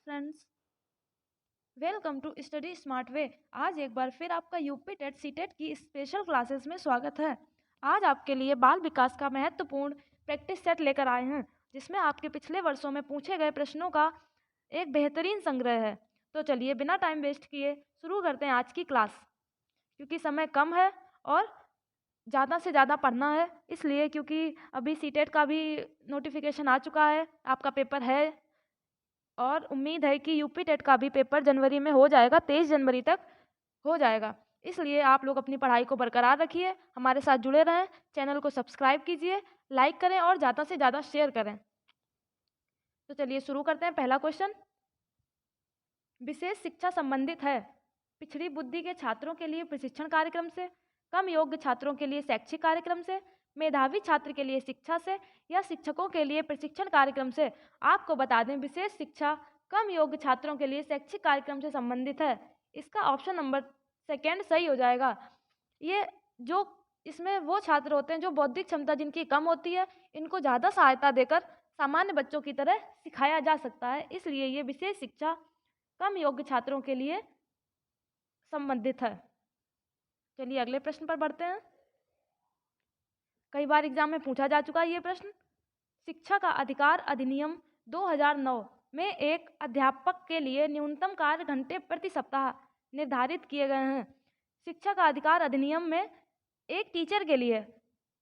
Friends, welcome to Study Smart Way. आज एक बार फिर आपका यूपी टेट सीटेट की स्पेशल क्लासेस में स्वागत है। आज आपके लिए बाल विकास का महत्वपूर्ण प्रैक्टिस सेट लेकर आए हैं, जिसमें आपके पिछले वर्षों में पूछे गए प्रश्नों का एक बेहतरीन संग्रह है। तो चलिए बिना टाइम वेस्ट किए शुरू करते हैं आज की क्लास। क्योंकि समय कम है और ज़्यादा से ज़्यादा पढ़ना है, इसलिए क्योंकि अभी सीटेट का भी नोटिफिकेशन आ चुका है, आपका पेपर है और उम्मीद है कि यूपी टेट का भी पेपर जनवरी में हो जाएगा, 23 जनवरी तक हो जाएगा। इसलिए आप लोग अपनी पढ़ाई को बरकरार रखिए, हमारे साथ जुड़े रहें, चैनल को सब्सक्राइब कीजिए, लाइक करें और ज़्यादा से ज़्यादा शेयर करें। तो चलिए शुरू करते हैं। पहला क्वेश्चन, विशेष शिक्षा संबंधित है पिछड़ी बुद्धि के छात्रों के लिए प्रशिक्षण कार्यक्रम से, कम योग्य छात्रों के लिए शैक्षिक कार्यक्रम से, मेधावी छात्र के लिए शिक्षा से या शिक्षकों के लिए प्रशिक्षण कार्यक्रम से। आपको बता दें, विशेष शिक्षा कम योग्य छात्रों के लिए शैक्षिक कार्यक्रम से संबंधित है। इसका ऑप्शन नंबर सेकेंड सही हो जाएगा। ये जो इसमें वो छात्र होते हैं जो बौद्धिक क्षमता जिनकी कम होती है, इनको ज़्यादा सहायता देकर सामान्य बच्चों की तरह सिखाया जा सकता है, इसलिए ये विशेष शिक्षा कम योग्य छात्रों के लिए संबंधित है। चलिए अगले प्रश्न पर बढ़ते हैं। कई बार एग्जाम में पूछा जा चुका है ये प्रश्न। शिक्षा का अधिकार अधिनियम 2009 में एक अध्यापक के लिए न्यूनतम कार्य घंटे प्रति सप्ताह निर्धारित किए गए हैं। शिक्षा का अधिकार अधिनियम में एक टीचर के लिए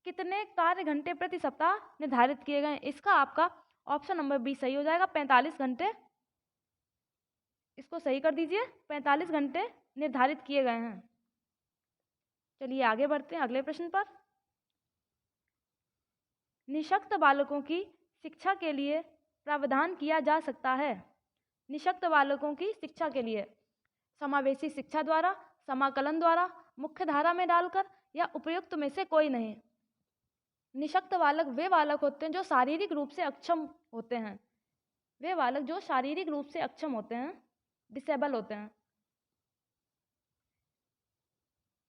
कितने कार्य घंटे प्रति सप्ताह निर्धारित किए गए हैं? इसका आपका ऑप्शन नंबर बी सही हो जाएगा, 45 घंटे। इसको सही कर दीजिए, 45 घंटे निर्धारित किए गए हैं। चलिए आगे बढ़ते हैं अगले प्रश्न पर। निशक्त बालकों की शिक्षा के लिए प्रावधान किया जा सकता है। निशक्त बालकों की शिक्षा के लिए समावेशी शिक्षा द्वारा, समाकलन द्वारा, मुख्य धारा में डालकर या उपयुक्त में से कोई नहीं। निशक्त बालक वे बालक होते हैं जो शारीरिक रूप से अक्षम होते हैं। वे बालक जो शारीरिक रूप से अक्षम होते हैं, डिसेबल होते हैं,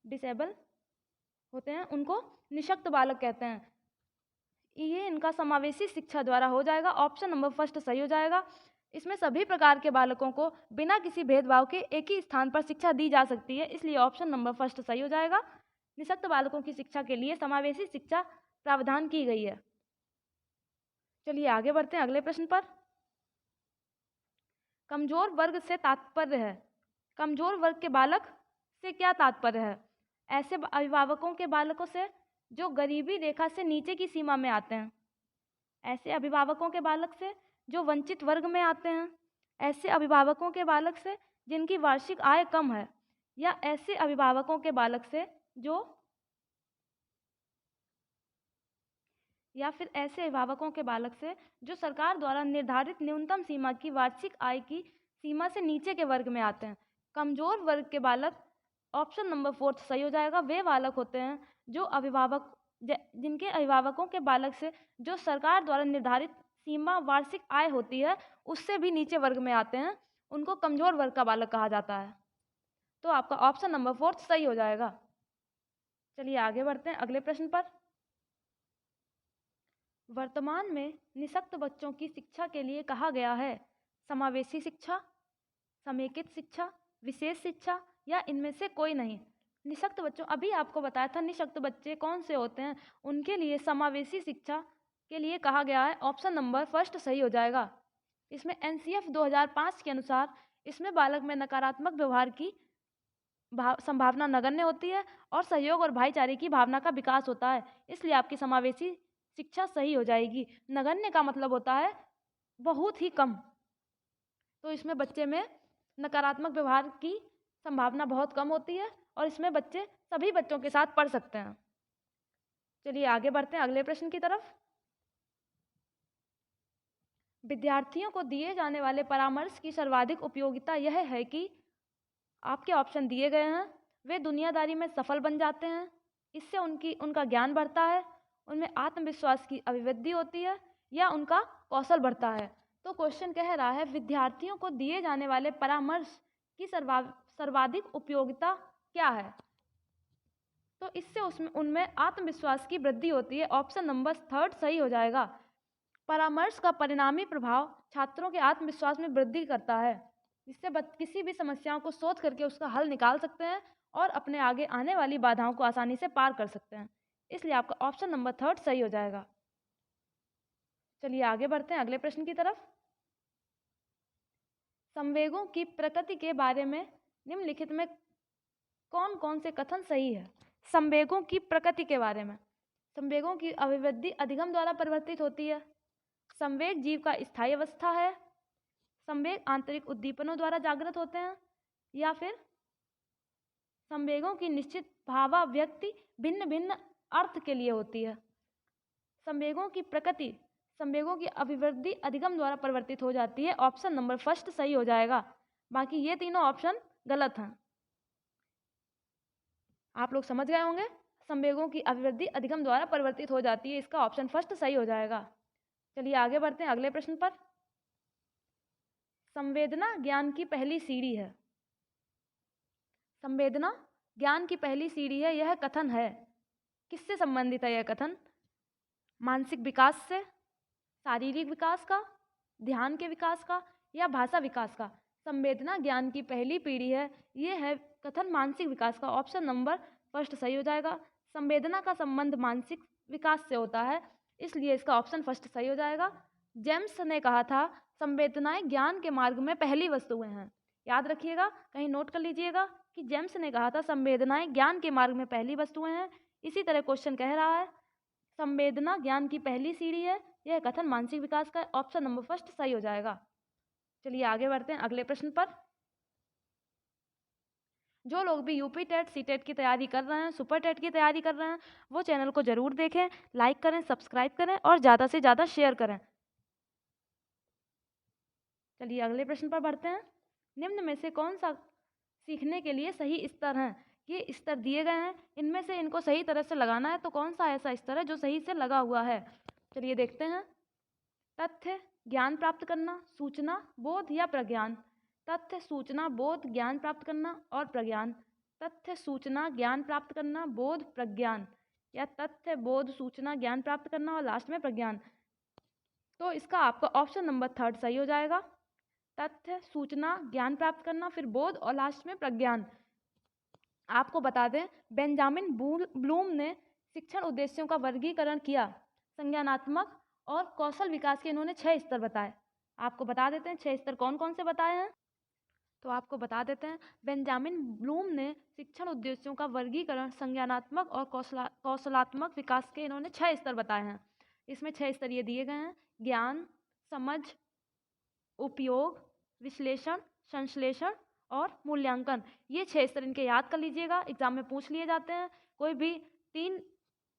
डिसेबल होते हैं, उनको निशक्त बालक कहते हैं। ये इनका समावेशी शिक्षा द्वारा हो जाएगा। ऑप्शन नंबर फर्स्ट सही हो जाएगा। इसमें सभी प्रकार के बालकों को बिना किसी भेदभाव के एक ही स्थान पर शिक्षा दी जा सकती है, इसलिए ऑप्शन नंबर फर्स्ट सही हो जाएगा। निशक्त बालकों की शिक्षा के लिए समावेशी शिक्षा प्रावधान की गई है। चलिए आगे बढ़ते हैं अगले प्रश्न पर। कमजोर वर्ग से तात्पर्य है। कमजोर वर्ग के बालक से क्या तात्पर्य है? ऐसे अभिभावकों के बालकों से जो गरीबी रेखा से नीचे की सीमा में आते हैं, ऐसे अभिभावकों के बालक से जो वंचित वर्ग में आते हैं, ऐसे अभिभावकों के बालक से जिनकी वार्षिक आय कम है, या ऐसे अभिभावकों के बालक से ऐसे अभिभावकों के बालक से जो सरकार द्वारा निर्धारित न्यूनतम सीमा की वार्षिक आय की सीमा से नीचे के वर्ग में आते हैं। कमजोर वर्ग के बालक, ऑप्शन नंबर फोर्थ सही हो जाएगा। वे बालक होते हैं जो जिनके अभिभावकों के बालक से जो सरकार द्वारा निर्धारित सीमा वार्षिक आय होती है उससे भी नीचे वर्ग में आते हैं, उनको कमजोर वर्ग का बालक कहा जाता है। तो आपका ऑप्शन नंबर फोर्थ सही हो जाएगा। चलिए आगे बढ़ते हैं अगले प्रश्न पर। वर्तमान में निशक्त बच्चों की शिक्षा के लिए कहा गया है समावेशी शिक्षा, समेकित शिक्षा, विशेष शिक्षा या इनमें से कोई नहीं। निशक्त बच्चों, अभी आपको बताया था निशक्त बच्चे कौन से होते हैं, उनके लिए समावेशी शिक्षा के लिए कहा गया है। ऑप्शन नंबर फर्स्ट सही हो जाएगा। इसमें एनसीएफ 2005 के अनुसार इसमें बालक में नकारात्मक व्यवहार की संभावना नगण्य होती है और सहयोग और भाईचारे की भावना का विकास होता है, इसलिए आपकी समावेशी शिक्षा सही हो जाएगी। नगण्य का मतलब होता है बहुत ही कम, तो इसमें बच्चे में नकारात्मक व्यवहार की संभावना बहुत कम होती है और इसमें बच्चे सभी बच्चों के साथ पढ़ सकते हैं। चलिए आगे बढ़ते हैं अगले प्रश्न की तरफ। विद्यार्थियों को दिए जाने वाले परामर्श की सर्वाधिक उपयोगिता यह है कि आपके ऑप्शन दिए गए हैं, वे दुनियादारी में सफल बन जाते हैं, इससे उनका ज्ञान बढ़ता है, उनमें आत्मविश्वास की अभिवृद्धि होती है या उनका कौशल बढ़ता है। तो क्वेश्चन कह रहा है विद्यार्थियों को दिए जाने वाले परामर्श की सर्वाधिक उपयोगिता क्या है? तो इससे उनमें आत्मविश्वास की वृद्धि होती है। ऑप्शन नंबर थर्ड सही हो जाएगा। परामर्श का परिणामी प्रभाव छात्रों के आत्मविश्वास में वृद्धि करता है, जिससे किसी भी समस्याओं को सोच करके उसका हल निकाल सकते हैं और अपने आगे आने वाली बाधाओं को आसानी से पार कर सकते हैं। इसलिए आपका ऑप्शन नंबर 3 सही हो जाएगा। चलिए आगे बढ़ते हैं अगले प्रश्न की तरफ। संवेगों की प्रकृति के बारे में निम्नलिखित में कौन कौन से कथन सही है? संवेगों की प्रकृति के बारे में, संवेगों की अभिवृद्धि अधिगम द्वारा परिवर्तित होती है, संवेग जीव का स्थायी अवस्था है, संवेग आंतरिक उद्दीपनों द्वारा जागृत होते हैं, या फिर संवेगों की निश्चित भावाभिव्यक्ति भिन्न भिन्न अर्थ के लिए होती है। संवेगों की प्रकृति, संवेगों की अभिवृद्धि अधिगम द्वारा परिवर्तित हो जाती है। ऑप्शन नंबर फर्स्ट सही हो जाएगा, बाकी ये तीनों ऑप्शन गलत हैं। आप लोग समझ गए होंगे, संवेगों की अभिवृद्धि अधिगम द्वारा परिवर्तित हो जाती है, इसका ऑप्शन फर्स्ट सही हो जाएगा। चलिए आगे बढ़ते हैं अगले प्रश्न पर। संवेदना ज्ञान की पहली सीढ़ी है। संवेदना ज्ञान की पहली सीढ़ी है, यह कथन है, किससे संबंधित है यह कथन? मानसिक विकास से, शारीरिक विकास का, ध्यान के विकास का, या भाषा विकास का? संवेदना ज्ञान की पहली पीढ़ी है, यह है कथन मानसिक विकास का। ऑप्शन नंबर फर्स्ट सही हो जाएगा। संवेदना का संबंध मानसिक विकास से होता है, इसलिए इसका ऑप्शन फर्स्ट सही हो जाएगा। जेम्स ने कहा था संवेदनाएं ज्ञान के मार्ग में पहली वस्तुएं हैं। याद रखिएगा, कहीं नोट कर लीजिएगा कि जेम्स ने कहा था संवेदनाएं ज्ञान के मार्ग में पहली वस्तुएं हैं। इसी तरह क्वेश्चन कह रहा है संवेदना ज्ञान की पहली सीढ़ी है, यह कथन मानसिक विकास का। ऑप्शन नंबर फर्स्ट सही हो जाएगा। चलिए आगे बढ़ते हैं अगले प्रश्न पर। जो लोग भी यूपी टेट सी टेट की तैयारी कर रहे हैं, सुपर टेट की तैयारी कर रहे हैं, वो चैनल को जरूर देखें, लाइक करें, सब्सक्राइब करें और ज़्यादा से ज़्यादा शेयर करें। चलिए अगले प्रश्न पर बढ़ते हैं। निम्न में से कौन सा सीखने के लिए सही स्तर है? ये स्तर दिए गए हैं, इनमें से इनको सही तरह से लगाना है, तो कौन सा ऐसा स्तर है जो सही से लगा हुआ है? चलिए देखते हैं। तथ्य, ज्ञान प्राप्त करना, सूचना, बोध या प्रज्ञान? तथ्य, सूचना, बोध, ज्ञान प्राप्त करना और प्रज्ञान। तथ्य, सूचना, ज्ञान प्राप्त करना, बोध, प्रज्ञान, या तथ्य, बोध, सूचना, ज्ञान प्राप्त करना और लास्ट में प्रज्ञान? तो इसका आपका ऑप्शन नंबर 3 सही हो जाएगा। तथ्य, सूचना, ज्ञान प्राप्त करना, फिर बोध और लास्ट में प्रज्ञान। आपको बता दें, बेंजामिन ब्लूम ने शिक्षण उद्देश्यों का वर्गीकरण किया। संज्ञानात्मक और कौशल विकास के इन्होंने 6 स्तर बताए। आपको बता देते हैं 6 स्तर कौन कौन से बताए हैं। तो आपको बता देते हैं, बेंजामिन ब्लूम ने शिक्षण उद्देश्यों का वर्गीकरण संज्ञानात्मक और कौशलात्मक विकास के इन्होंने 6 स्तर बताए हैं। इसमें 6 स्तर ये दिए गए हैं: ज्ञान, समझ, उपयोग, विश्लेषण, संश्लेषण और मूल्यांकन। ये 6 स्तर इनके याद कर लीजिएगा, एग्जाम में पूछ लिए जाते हैं। कोई भी 3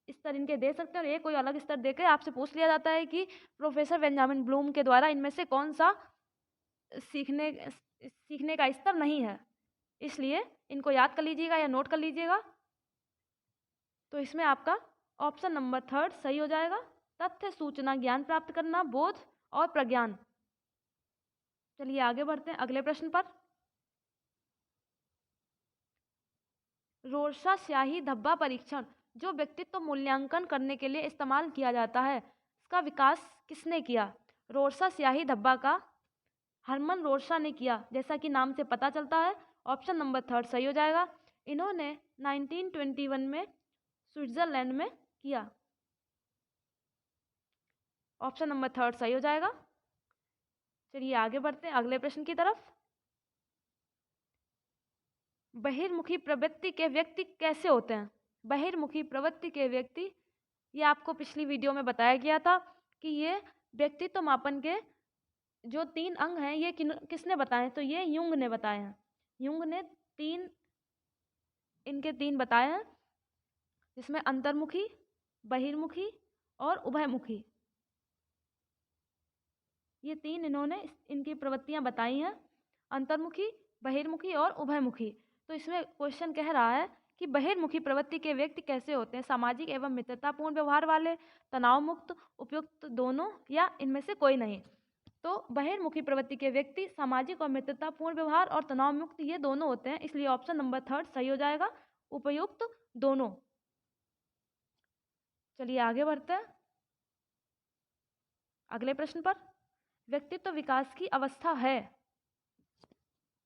स्तर इनके दे सकते हैं और एक कोई अलग स्तर देकर आपसे पूछ लिया जाता है कि प्रोफेसर बेंजामिन ब्लूम के द्वारा इनमें से कौन सा सीखने का स्तर नहीं है। इसलिए इनको याद कर लीजिएगा या नोट कर लीजिएगा। तो इसमें आपका ऑप्शन नंबर 3 सही हो जाएगा। तथ्य, सूचना, ज्ञान प्राप्त करना, बोध और प्रज्ञान। चलिए आगे बढ़ते हैं अगले प्रश्न पर। रोर्सा स्याही धब्बा परीक्षण जो व्यक्तित्व मूल्यांकन करने के लिए इस्तेमाल किया जाता है, इसका विकास किसने किया? रोर्सा स्याही धब्बा का हरमन रोर्सा ने किया, जैसा कि नाम से पता चलता है। ऑप्शन नंबर 3 सही हो जाएगा। इन्होंने 1921 में स्विट्जरलैंड में किया। ऑप्शन नंबर 3 सही हो जाएगा। चलिए आगे बढ़ते हैं अगले प्रश्न की तरफ। बहिर्मुखी प्रवृत्ति के व्यक्ति कैसे होते हैं? बहिर्मुखी प्रवृत्ति के व्यक्ति, ये आपको पिछली वीडियो में बताया गया था कि ये व्यक्तित्व मापन के जो 3 अंग हैं, ये किसने बताए? तो ये युंग ने बताए हैं। युंग ने 3 बताए हैं, जिसमें अंतर्मुखी, बहिर्मुखी और उभयमुखी। ये 3 इन्होंने इनकी प्रवृत्तियां बताई हैं, अंतर्मुखी, बहिर्मुखी और उभयमुखी। तो इसमें क्वेश्चन कह रहा है कि बहिर्मुखी प्रवृत्ति के व्यक्ति कैसे होते हैं? सामाजिक एवं मित्रतापूर्ण व्यवहार वाले, तनाव मुक्त, उपयुक्त, दोनों, या इनमें से कोई नहीं? तो बहिर्मुखी प्रवृत्ति के व्यक्ति सामाजिक और मित्रतापूर्ण व्यवहार और तनाव मुक्त ये दोनों होते हैं, इसलिए ऑप्शन नंबर 3 सही हो जाएगा, उपयुक्त, दोनों। चलिए आगे बढ़ते हैं अगले प्रश्न पर, व्यक्तित्व विकास की अवस्था है।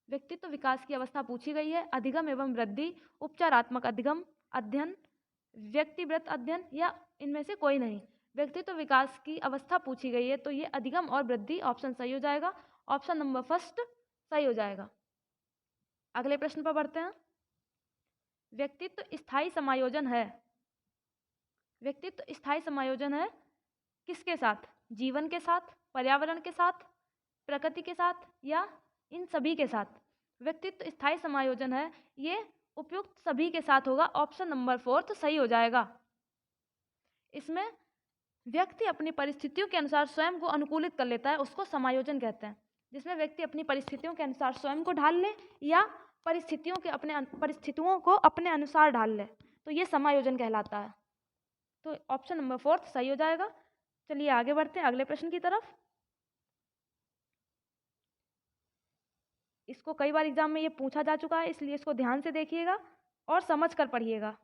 व्यक्तित्व विकास की अवस्था पूछी गई है। अधिगम एवं वृद्धि, उपचारात्मक अधिगम अध्ययन, व्यक्तिवृत्त अध्ययन या इनमें से कोई नहीं। व्यक्तित्व विकास की अवस्था पूछी गई है तो ये अधिगम और वृद्धि ऑप्शन सही हो जाएगा। ऑप्शन नंबर फर्स्ट सही हो जाएगा। अगले प्रश्न पर बढ़ते हैं। व्यक्तित्व स्थायी समायोजन है। व्यक्तित्व स्थायी समायोजन है किसके साथ? जीवन के साथ, पर्यावरण के साथ, प्रकृति के साथ या इन सभी के साथ? व्यक्तित्व स्थायी समायोजन है, ये उपयुक्त सभी के साथ होगा। ऑप्शन नंबर फोर्थ सही हो जाएगा। इसमें व्यक्ति अपनी परिस्थितियों के अनुसार स्वयं को अनुकूलित कर लेता है, उसको समायोजन कहते हैं। जिसमें व्यक्ति अपनी परिस्थितियों के अनुसार स्वयं को ढाल ले या परिस्थितियों को अपने अनुसार ढाल ले, तो ये समायोजन कहलाता है। तो ऑप्शन नंबर फोर्थ सही हो जाएगा। चलिए आगे बढ़ते हैं अगले प्रश्न की तरफ। इसको कई बार एग्जाम में ये पूछा जा चुका है, इसलिए इसको ध्यान से देखिएगा और समझ कर पढ़िएगा।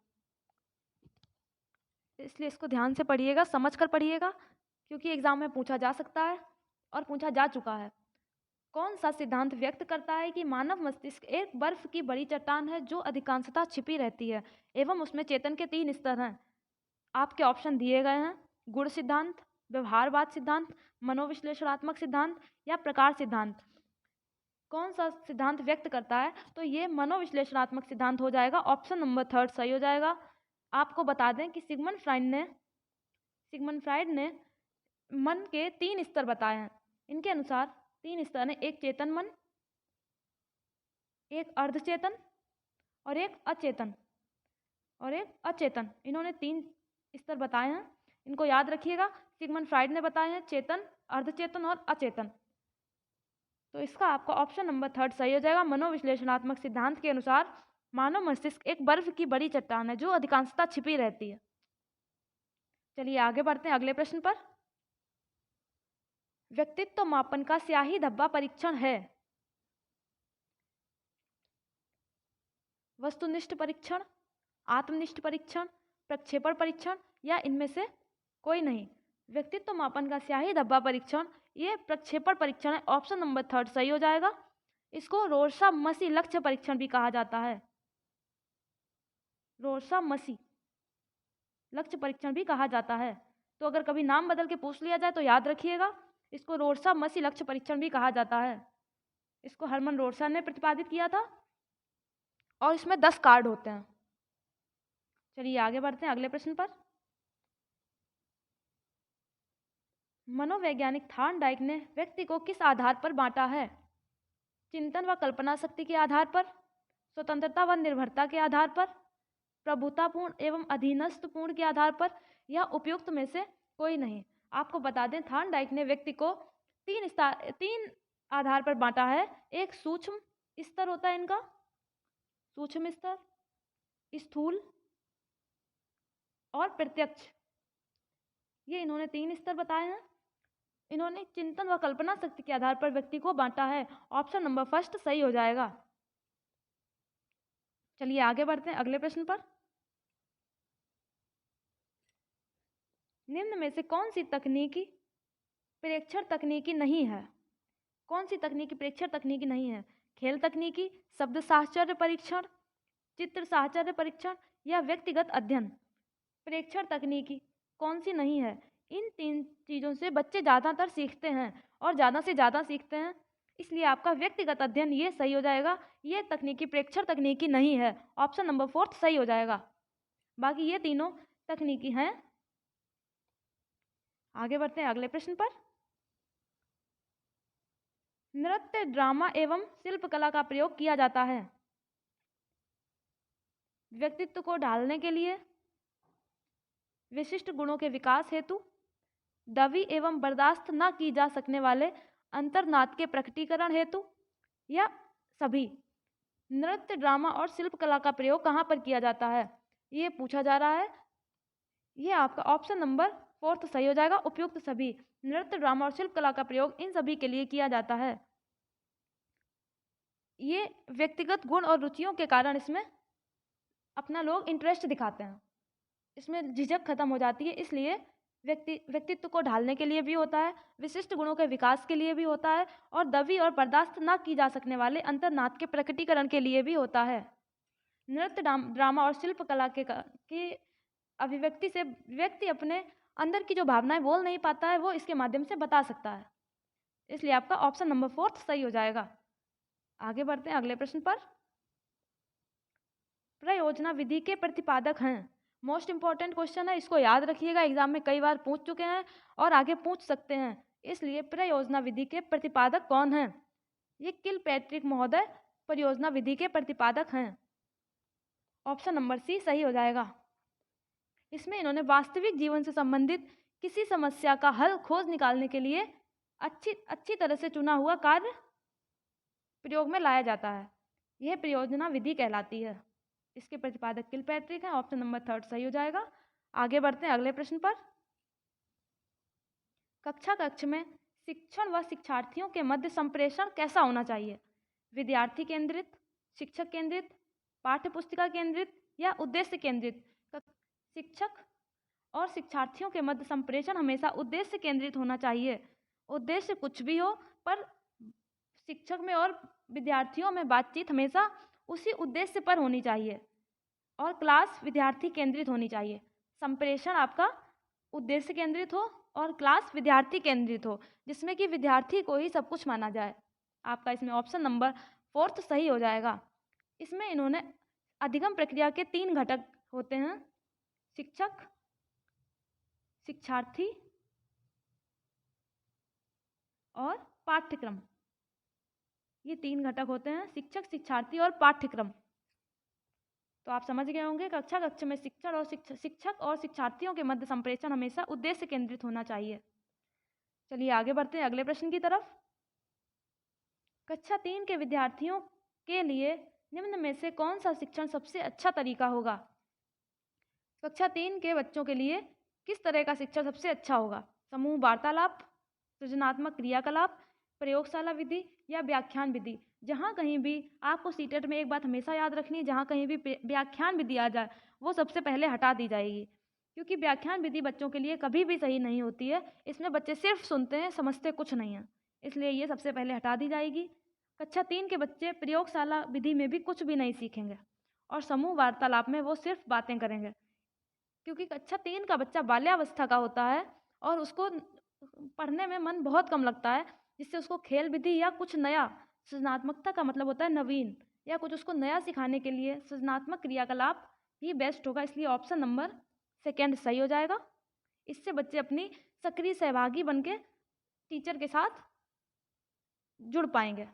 इसलिए इसको ध्यान से पढ़िएगा, समझ कर पढ़िएगा, क्योंकि एग्जाम में पूछा जा सकता है और पूछा जा चुका है। कौन सा सिद्धांत व्यक्त करता है कि मानव मस्तिष्क एक बर्फ की बड़ी चट्टान है जो अधिकांशतः छिपी रहती है एवं उसमें चेतन के 3 स्तर हैं? आपके ऑप्शन दिए गए हैं। गुण सिद्धांत, व्यवहारवाद सिद्धांत, मनोविश्लेषणात्मक सिद्धांत या प्रकार सिद्धांत। कौन सा सिद्धांत व्यक्त करता है? तो ये मनोविश्लेषणात्मक सिद्धांत हो जाएगा। ऑप्शन नंबर थर्ड सही हो जाएगा। आपको बता दें कि सिगमंड फ्राइड ने मन के 3 स्तर बताए हैं। इनके अनुसार 3 स्तर हैं, एक चेतन मन, एक अर्धचेतन और एक अचेतन। इन्होंने 3 स्तर बताए हैं, इनको याद रखिएगा। सिगमंड फ्राइड ने बताए हैं चेतन, अर्धचेतन और अचेतन। तो इसका आपका ऑप्शन नंबर थर्ड सही हो जाएगा। मनोविश्लेषणात्मक सिद्धांत के अनुसार मानव मस्तिष्क एक बर्फ की बड़ी चट्टान है जो अधिकांशतः छिपी रहती है। चलिए आगे बढ़ते हैं अगले प्रश्न पर। व्यक्तित्व मापन का स्याही धब्बा परीक्षण है। वस्तुनिष्ठ परीक्षण, आत्मनिष्ठ परीक्षण, प्रक्षेपण परीक्षण या इनमें से कोई नहीं। व्यक्तित्व मापन का स्याही धब्बा परीक्षण ये प्रक्षेपण परीक्षण है। ऑप्शन नंबर थर्ड सही हो जाएगा। इसको रोर्सा-मसी लक्ष्य परीक्षण भी कहा जाता है। रोर्सा-मसी लक्ष्य परीक्षण भी कहा जाता है। तो अगर कभी नाम बदल के पूछ लिया जाए तो याद रखिएगा, इसको रोर्सा-मसी लक्ष्य परीक्षण भी कहा जाता है। इसको हरमन रोर्सा ने प्रतिपादित किया था और इसमें 10 कार्ड होते हैं। चलिए आगे बढ़ते हैं अगले प्रश्न पर। मनोवैज्ञानिक थॉर्नडाइक ने व्यक्ति को किस आधार पर बांटा है? चिंतन व कल्पना शक्ति के आधार पर, स्वतंत्रता व निर्भरता के आधार पर, प्रभुतापूर्ण एवं अधीनस्थपूर्ण के आधार पर या उपयुक्त में से कोई नहीं। आपको बता दें थॉर्नडाइक ने व्यक्ति को 3 आधार पर बांटा है। एक सूक्ष्म स्तर होता है इनका, सूक्ष्म स्तर, स्थूल और प्रत्यक्ष। ये इन्होंने 3 स्तर बताए हैं। इन्होंने चिंतन व कल्पना शक्ति के आधार पर व्यक्ति को बांटा है। ऑप्शन नंबर फर्स्ट सही हो जाएगा। चलिए आगे बढ़ते हैं अगले प्रश्न पर। निम्न में से कौन सी तकनीकी प्रेक्षण तकनीकी नहीं है? कौन सी तकनीकी प्रेक्षण तकनीकी नहीं है? खेल तकनीकी, शब्द साहचर्य परीक्षण, चित्र साहचर्य परीक्षण या व्यक्तिगत अध्ययन। प्रेक्षण तकनीकी कौन सी नहीं है? इन 3 चीज़ों से बच्चे ज़्यादातर सीखते हैं और ज़्यादा से ज़्यादा सीखते हैं, इसलिए आपका व्यक्तिगत अध्ययन ये सही हो जाएगा। ये तकनीकी प्रेक्षण तकनीकी नहीं है। ऑप्शन नंबर फोर्थ सही हो जाएगा। बाकी ये तीनों तकनीकी हैं। आगे बढ़ते हैं अगले प्रश्न पर। नृत्य, ड्रामा एवं शिल्पकला का प्रयोग किया जाता है व्यक्तित्व को ढालने के लिए, विशिष्ट गुणों के विकास हेतु, दबी एवं बर्दाश्त न की जा सकने वाले अंतर्नाद के प्रकटीकरण हेतु या सभी। नृत्य, ड्रामा और शिल्पकला का प्रयोग कहाँ पर किया जाता है ये पूछा जा रहा है। ये आपका ऑप्शन नंबर फोर्थ सही हो जाएगा। उपयुक्त सभी। नृत्य, ड्रामा और शिल्पकला का प्रयोग इन सभी के लिए किया जाता है। ये व्यक्तिगत गुण और रुचियों के कारण इसमें अपना लोग इंटरेस्ट दिखाते हैं, इसमें झिझक खत्म हो जाती है, इसलिए व्यक्तित्व को ढालने के लिए भी होता है, विशिष्ट गुणों के विकास के लिए भी होता है और दबी और बर्दाश्त न की जा सकने वाले अंतर्नाद के प्रकटीकरण के लिए भी होता है। नृत्य, ड्रामा और शिल्पकला की अभिव्यक्ति से व्यक्ति अपने अंदर की जो भावनाएं बोल नहीं पाता है वो इसके माध्यम से बता सकता है। इसलिए आपका ऑप्शन नंबर 4 सही हो जाएगा। आगे बढ़ते हैं अगले प्रश्न पर। प्रयोजना विधि के प्रतिपादक हैं। मोस्ट इंपॉर्टेंट क्वेश्चन है, इसको याद रखिएगा, एग्जाम में कई बार पूछ चुके हैं और आगे पूछ सकते हैं। इसलिए प्रयोजना विधि के प्रतिपादक कौन हैं? ये किलपैट्रिक महोदय परियोजना विधि के प्रतिपादक हैं। ऑप्शन नंबर सी सही हो जाएगा। इसमें इन्होंने वास्तविक जीवन से संबंधित किसी समस्या का हल खोज निकालने के लिए अच्छी तरह से चुना हुआ कार्य प्रयोग में लाया जाता है, यह प्रयोजना विधि कहलाती है। इसके प्रतिपादक किलपैट्रिक हैं। ऑप्शन नंबर 3 सही हो जाएगा। आगे बढ़ते हैं अगले प्रश्न पर। कक्ष में शिक्षण व शिक्षार्थियों के मध्य संप्रेषण कैसा होना चाहिए? विद्यार्थी केंद्रित, शिक्षक केंद्रित, पाठ्य पुस्तिका केंद्रित या उद्देश्य केंद्रित? शिक्षक और शिक्षार्थियों के मध्य संप्रेषण हमेशा उद्देश्य केंद्रित होना चाहिए। उद्देश्य कुछ भी हो पर शिक्षक में और विद्यार्थियों में बातचीत हमेशा उसी उद्देश्य पर होनी चाहिए और क्लास विद्यार्थी केंद्रित होनी चाहिए। संप्रेषण आपका उद्देश्य केंद्रित हो और क्लास विद्यार्थी केंद्रित हो, जिसमें कि विद्यार्थी को ही सब कुछ माना जाए। आपका इसमें ऑप्शन नंबर 4 सही हो जाएगा। इसमें इन्होंने अधिगम प्रक्रिया के 3 घटक होते हैं, शिक्षक, शिक्षार्थी और पाठ्यक्रम। ये 3 घटक होते हैं, शिक्षक, शिक्षार्थी और पाठ्यक्रम। तो आप समझ गए होंगे, कक्ष में शिक्षक और शिक्षार्थियों के मध्य संप्रेषण हमेशा उद्देश्य केंद्रित होना चाहिए। चलिए आगे बढ़ते हैं अगले प्रश्न की तरफ। कक्षा 3 के विद्यार्थियों के लिए निम्न में से कौन सा शिक्षण सबसे अच्छा तरीका होगा? कक्षा 3 के बच्चों के लिए किस तरह का शिक्षण सबसे अच्छा होगा? समूह वार्तालाप, सृजनात्मक क्रियाकलाप, प्रयोगशाला विधि या व्याख्यान विधि? जहाँ कहीं भी आपको सीटेट में एक बात हमेशा याद रखनी है, जहाँ कहीं भी व्याख्यान विधि आ जाए वो सबसे पहले हटा दी जाएगी, क्योंकि व्याख्यान विधि बच्चों के लिए कभी भी सही नहीं होती है। इसमें बच्चे सिर्फ सुनते हैं, समझते कुछ नहीं है, इसलिए ये सबसे पहले हटा दी जाएगी। कक्षा 3 के बच्चे प्रयोगशाला विधि में भी कुछ भी नहीं सीखेंगे और समूह वार्तालाप में वो सिर्फ बातें करेंगे, क्योंकि कक्षा 3 का बच्चा बाल्यावस्था का होता है और उसको पढ़ने में मन बहुत कम लगता है, जिससे उसको खेल विधि या कुछ नया, सृजनात्मकता का मतलब होता है नवीन, या कुछ उसको नया सिखाने के लिए सृजनात्मक क्रियाकलाप ही बेस्ट होगा। इसलिए ऑप्शन नंबर 2 सही हो जाएगा। इससे बच्चे अपनी सक्रिय सहभागी बनके टीचर के साथ जुड़ पाएंगे।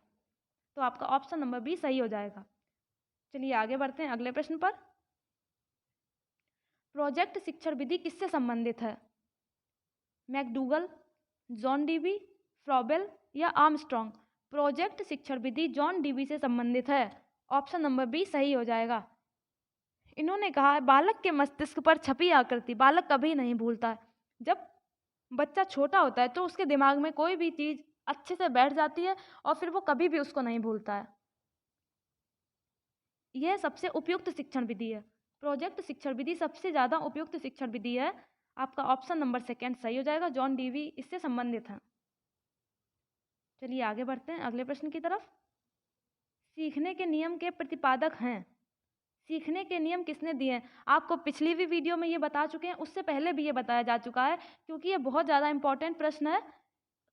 तो आपका ऑप्शन नंबर बी सही हो जाएगा। चलिए आगे बढ़ते हैं अगले प्रश्न पर। प्रोजेक्ट शिक्षण विधि किससे संबंधित है? मैकडूगल, जॉन डीवी, फ्रॉबेल या आर्मस्ट्रॉन्ग? प्रोजेक्ट शिक्षण विधि जॉन डीवी से संबंधित है। ऑप्शन नंबर बी सही हो जाएगा। इन्होंने कहा है बालक के मस्तिष्क पर छपी आकृति बालक कभी नहीं भूलता है। जब बच्चा छोटा होता है तो उसके दिमाग में कोई भी चीज अच्छे से बैठ जाती है और फिर वो कभी भी उसको नहीं भूलता है। यह सबसे उपयुक्त शिक्षण विधि है। प्रोजेक्ट शिक्षण विधि सबसे ज़्यादा उपयुक्त शिक्षण विधि है। आपका ऑप्शन नंबर 2 सही हो जाएगा। जॉन डीवी इससे संबंधित है। चलिए आगे बढ़ते हैं अगले प्रश्न की तरफ। सीखने के नियम के प्रतिपादक हैं। सीखने के नियम किसने दिए हैं? आपको पिछली भी वीडियो में ये बता चुके हैं, उससे पहले भी ये बताया जा चुका है, क्योंकि ये बहुत ज़्यादा इंपॉर्टेंट प्रश्न है।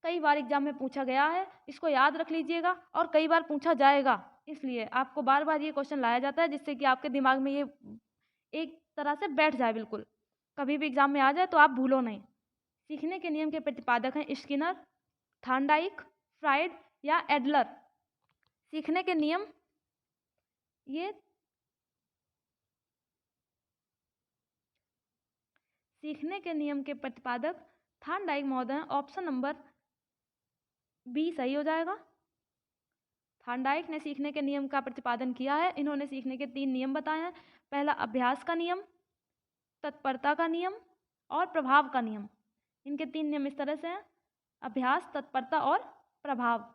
कई बार एग्जाम में पूछा गया है, इसको याद रख लीजिएगा और कई बार पूछा जाएगा, इसलिए आपको बार बार ये क्वेश्चन लाया जाता है, जिससे कि आपके दिमाग में ये एक तरह से बैठ जाए, बिल्कुल कभी भी एग्जाम में आ जाए तो आप भूलो नहीं। सीखने के नियम के प्रतिपादक हैं स्किनर, थॉर्नडाइक, फ्राइड या एडलर। सीखने के नियम, ये सीखने के नियम के प्रतिपादक थॉर्नडाइक महोदय हैं। ऑप्शन नंबर बी सही हो जाएगा। थॉर्नडाइक ने सीखने के नियम का प्रतिपादन किया है। इन्होंने सीखने के 3 नियम बताए हैं। पहला अभ्यास का नियम, तत्परता का नियम और प्रभाव का नियम। इनके 3 नियम इस तरह से हैं, अभ्यास, तत्परता और प्रभाव।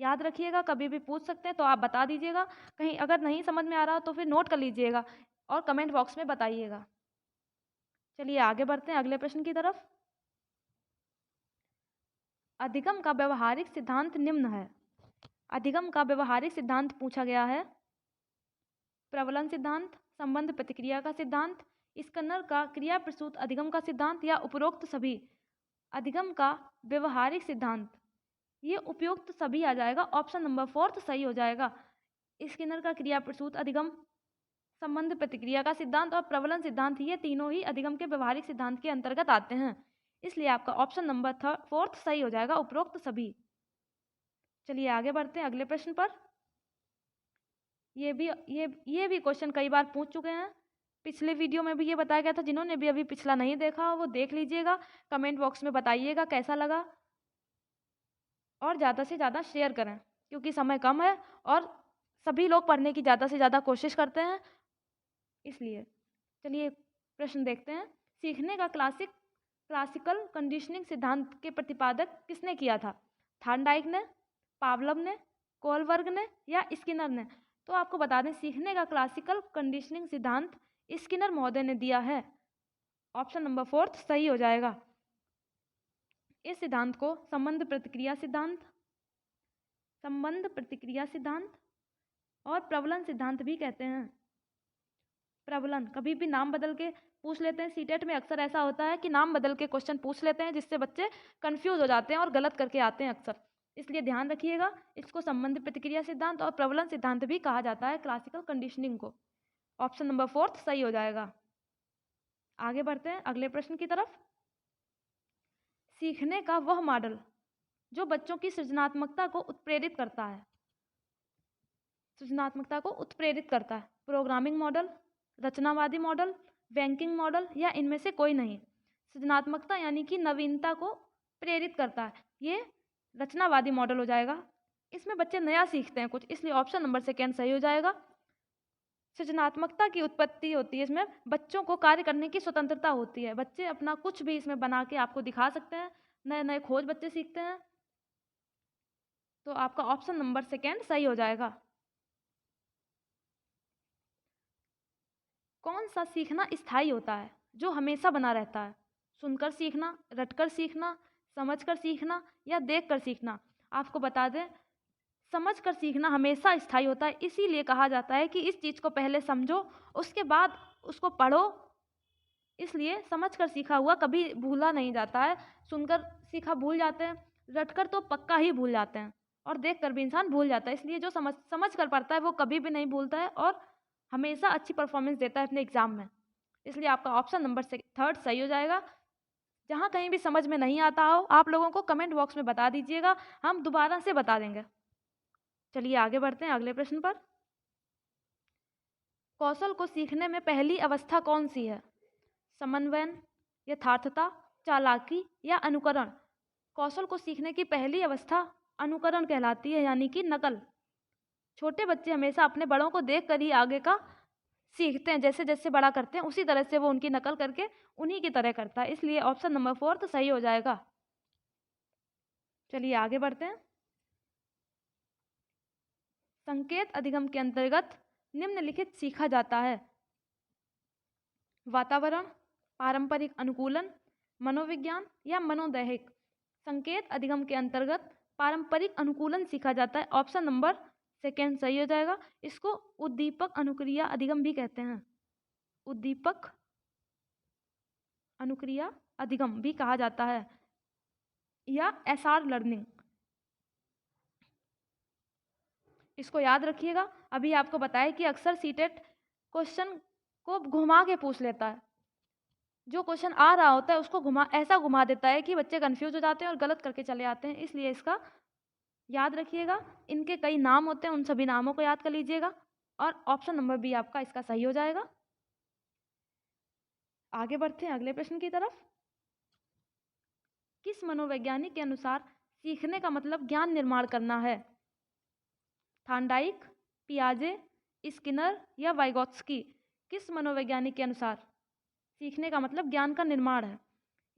याद रखिएगा, कभी भी पूछ सकते हैं तो आप बता दीजिएगा। कहीं अगर नहीं समझ में आ रहा तो फिर नोट कर लीजिएगा और कमेंट बॉक्स में बताइएगा। चलिए आगे बढ़ते हैं अगले प्रश्न की तरफ। अधिगम का व्यवहारिक सिद्धांत निम्न है। अधिगम का व्यवहारिक सिद्धांत पूछा गया है। प्रबलन सिद्धांत, संबंध प्रतिक्रिया का सिद्धांत, स्किनर का क्रिया प्रसूत अधिगम का सिद्धांत या उपरोक्त सभी। अधिगम का व्यवहारिक सिद्धांत, ये उपयुक्त सभी आ जाएगा। ऑप्शन नंबर 4 सही हो जाएगा। स्किनर का क्रिया प्रसूत अधिगम, संबंध प्रतिक्रिया का सिद्धांत और प्रबलन सिद्धांत, ये तीनों ही अधिगम के व्यवहारिक सिद्धांत के अंतर्गत आते हैं, इसलिए आपका ऑप्शन नंबर 4 सही हो जाएगा, उपरोक्त सभी। चलिए आगे बढ़ते हैं अगले प्रश्न पर। ये भी क्वेश्चन कई बार पूछ चुके हैं। पिछले वीडियो में भी ये बताया गया था। जिन्होंने भी अभी पिछला नहीं देखा वो देख लीजिएगा। कमेंट बॉक्स में बताइएगा कैसा लगा और ज़्यादा से ज़्यादा शेयर करें, क्योंकि समय कम है और सभी लोग पढ़ने की ज़्यादा से ज़्यादा कोशिश करते हैं, इसलिए। चलिए प्रश्न देखते हैं। सीखने का क्लासिकल कंडीशनिंग सिद्धांत के प्रतिपादक किसने किया था? थार्नडाइक ने, पावलव ने, कोलबर्ग ने या स्किनर ने? तो आपको बता दें, सीखने का क्लासिकल कंडीशनिंग सिद्धांत स्किनर महोदय ने दिया है। ऑप्शन नंबर 4 सही हो जाएगा। इस सिद्धांत को संबंध प्रतिक्रिया सिद्धांत और प्रबलन सिद्धांत भी कहते हैं। प्रबलन कभी भी नाम बदल के पूछ लेते हैं। सीटेट में अक्सर ऐसा होता है कि नाम बदल के क्वेश्चन पूछ लेते हैं, जिससे बच्चे कंफ्यूज हो जाते हैं और गलत करके आते हैं अक्सर, इसलिए ध्यान रखिएगा। इसको संबंध प्रतिक्रिया सिद्धांत और प्रबलन सिद्धांत भी कहा जाता है, क्लासिकल कंडीशनिंग को। ऑप्शन नंबर 4 सही हो जाएगा। आगे बढ़ते हैं अगले प्रश्न की तरफ। सीखने का वह मॉडल जो बच्चों की सृजनात्मकता को उत्प्रेरित करता है। प्रोग्रामिंग मॉडल, रचनावादी मॉडल, बैंकिंग मॉडल या इनमें से कोई नहीं। सृजनात्मकता यानी कि नवीनता को प्रेरित करता है, ये रचनावादी मॉडल हो जाएगा। इसमें बच्चे नया सीखते हैं कुछ, इसलिए ऑप्शन नंबर 2 सही हो जाएगा। सृजनात्मकता की उत्पत्ति होती है, इसमें बच्चों को कार्य करने की स्वतंत्रता होती है। बच्चे अपना कुछ भी इसमें बना के आपको दिखा सकते हैं, नए नए खोज बच्चे सीखते हैं, तो आपका ऑप्शन नंबर 2 सही हो जाएगा। कौन सा सीखना स्थायी होता है, जो हमेशा बना रहता है? सुनकर सीखना, रटकर सीखना, समझकर सीखना या देखकर सीखना? आपको बता दें, समझकर सीखना हमेशा स्थायी होता है। इसीलिए कहा जाता है कि इस चीज़ को पहले समझो, उसके बाद उसको पढ़ो। इसलिए समझकर सीखा हुआ कभी भूला नहीं जाता है। सुनकर सीखा भूल जाते हैं, रटकर तो पक्का ही भूल जाते हैं, और देखकर भी इंसान भूल जाता है। इसलिए जो समझ कर पढ़ता है वो कभी भी नहीं भूलता है और हमेशा अच्छी परफॉर्मेंस देता है अपने एग्जाम में। इसलिए आपका ऑप्शन नंबर 3 सही हो जाएगा। जहाँ कहीं भी समझ में नहीं आता हो, आप लोगों को कमेंट बॉक्स में बता दीजिएगा, हम दोबारा से बता देंगे। चलिए आगे बढ़ते हैं अगले प्रश्न पर। कौशल को सीखने में पहली अवस्था कौन सी है? समन्वयन, यथार्थता, चालाकी या अनुकरण? कौशल को सीखने की पहली अवस्था अनुकरण कहलाती है, यानी कि नकल। छोटे बच्चे हमेशा अपने बड़ों को देख कर ही आगे का सीखते हैं। जैसे जैसे बड़ा करते हैं उसी तरह से वो उनकी नकल करके उन्हीं की तरह करता है, इसलिए ऑप्शन नंबर 4 सही हो जाएगा। चलिए आगे बढ़ते हैं। संकेत अधिगम के अंतर्गत निम्नलिखित सीखा जाता है। वातावरण, पारंपरिक अनुकूलन, मनोविज्ञान या मनोदैहिक? संकेत अधिगम के अंतर्गत पारंपरिक अनुकूलन सीखा जाता है। ऑप्शन नंबर 2 सही हो जाएगा। इसको उद्दीपक अनुक्रिया अधिगम भी कहते हैं। उद्दीपक अनुक्रिया अधिगम भी कहा जाता है, या एसआर लर्निंग। इसको याद रखिएगा। अभी आपको बताया कि अक्सर सीटेट क्वेश्चन को घुमा के पूछ लेता है। जो क्वेश्चन आ रहा होता है उसको ऐसा घुमा देता है कि बच्चे कंफ्यूज हो जाते हैं और गलत करके चले आते हैं, इसलिए इसका याद रखिएगा। इनके कई नाम होते हैं, उन सभी नामों को याद कर लीजिएगा और ऑप्शन नंबर बी आपका इसका सही हो जाएगा। आगे बढ़ते हैं अगले प्रश्न की तरफ। किस मनोवैज्ञानिक के अनुसार सीखने का मतलब ज्ञान निर्माण करना है? थार्नडाइक, पियाजे, स्किनर या वाइगोत्स्की? किस मनोवैज्ञानिक के अनुसार सीखने का मतलब ज्ञान का निर्माण है?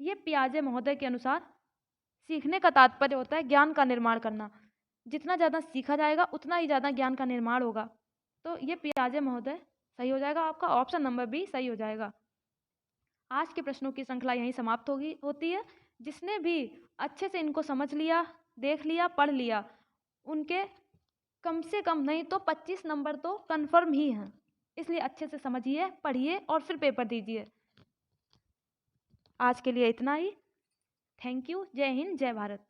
ये पियाजे महोदय के अनुसार सीखने का तात्पर्य होता है ज्ञान का निर्माण करना। जितना ज़्यादा सीखा जाएगा उतना ही ज़्यादा ज्ञान का निर्माण होगा, तो ये पियाजे महोदय सही हो जाएगा। आपका ऑप्शन नंबर बी सही हो जाएगा। आज के प्रश्नों की श्रृंखला यहीं समाप्त होती है। जिसने भी अच्छे से इनको समझ लिया, देख लिया, पढ़ लिया, उनके कम से कम नहीं तो 25 नंबर तो कन्फर्म ही हैं। इसलिए अच्छे से समझिए, पढ़िए और फिर पेपर दीजिए। आज के लिए इतना ही। Thank you. जय हिंद, जय भारत।